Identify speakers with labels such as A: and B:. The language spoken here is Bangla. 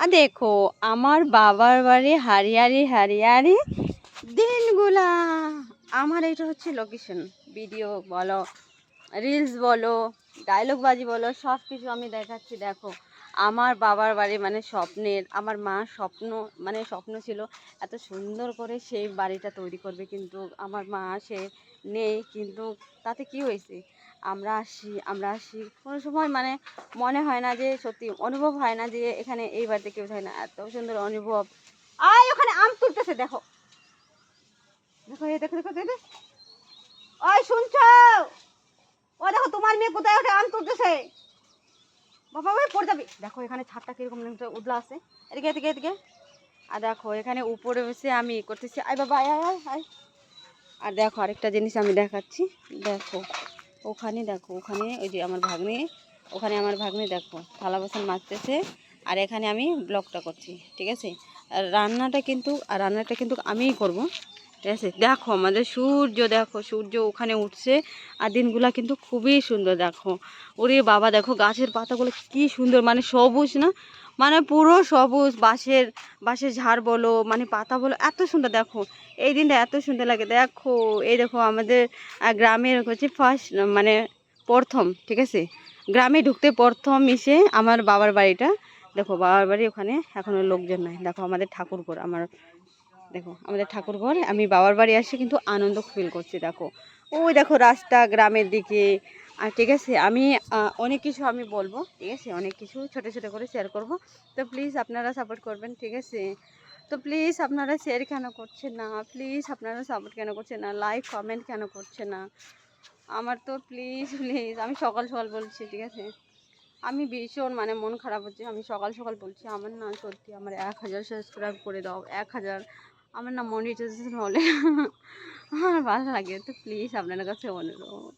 A: দেখো আমার বাবার বাড়ি হারিয়ারি হারিয়ারি দিনগুলা। আমার এটা হচ্ছে লোকেশন। ভিডিও বলো, রিলস বলো, ডায়লগ বাজি বলো, সব কিছু আমি দেখাচ্ছি। দেখো আমার বাবার বাড়ি মানে স্বপ্নের, আমার মা স্বপ্ন মানে স্বপ্ন ছিল এত সুন্দর করে সেই বাড়িটা তৈরি করবে, কিন্তু আমার মা সে নেই। কিন্তু তাতে কি হয়েছে, আমরা আসি কোনো সময় মানে মনে হয় না যে সত্যি অনুভব হয় না যে এখানে এই বাড়িতে কেউ থাকে না, এত সুন্দর অনুভব। ওখানে আম তুলতেছে, দেখো দেখো এই দেখো দেখো দেখো, ওই শুনছো? ও দেখো তোমার মেয়ে কোথায় ওঠে আম তুলতেছে। বাবা ভাই পড়ে যাবে। দেখো এখানে ছাদটা কিরকম উদলা আছে, এদিকে এদিকে এদিকে। আর দেখো এখানে উপরে বসে আমি করতেছি, আয় বাবা আয় আয় আয় আয়। আর দেখো আরেকটা জিনিস আমি দেখাচ্ছি। দেখো ওখানে, দেখো ওখানে ওই যে আমার ভাগ্নে, ওখানে আমার ভাগ্নে দেখো থালা বাসন মাজতেছে। আর এখানে আমি ব্লগটা করছি, ঠিক আছে। আর রান্নাটা কিন্তু আমিই করব, ঠিক আছে। দেখো আমাদের সূর্য, দেখো সূর্য ওখানে উঠছে। আর দিনগুলা কিন্তু খুবই সুন্দর। দেখো ওরে বাবা, দেখো গাছের পাতাগুলো কি সুন্দর, মানে সবুজ না, মানে পুরো সবুজ। বাঁশের ঝাড় বলো মানে পাতা বলো এত সুন্দর। দেখো এই দিনটা এত সুন্দর লাগে। দেখো এই দেখো আমাদের গ্রামের হচ্ছে ফার্স্ট মানে প্রথম, ঠিক আছে, গ্রামে ঢুকতে প্রথম মিশে আমার বাবার বাড়িটা। দেখো বাবার বাড়ি ওখানে এখনো লোকজন নাই। দেখো আমাদের ঠাকুরঘর, দেখো আমাদের ঠাকুরঘর। আমি বাবার বাড়ি আসি কিন্তু আনন্দ ফিল করছি। দেখো ওই দেখো রাস্তা গ্রামের দিকে। আর ঠিক আছে আমি অনেক কিছু আমি বলবো, ঠিক আছে, অনেক কিছু ছোটো ছোটো করে শেয়ার করব। তো প্লিজ আপনারা সাপোর্ট করবেন, ঠিক আছে। তো প্লিজ আপনারা শেয়ার কেন করছেন না, প্লিজ আপনারা সাপোর্ট কেন করছেন না, লাইক কমেন্ট কেন করছে না আমার? তো প্লিজ প্লিজ আমি সকাল সকাল বলছি, ঠিক আছে, আমি ভীষণ মানে মন খারাপ হচ্ছে। আমি সকাল সকাল বলছি আমার না সত্যি আমার 1000 সাবস্ক্রাইব করে দাও, 1000। আমার না মনিটাইজেশন হলে আমার ভালো লাগে। তো প্লিজ আপনার কাছে অনুরোধ।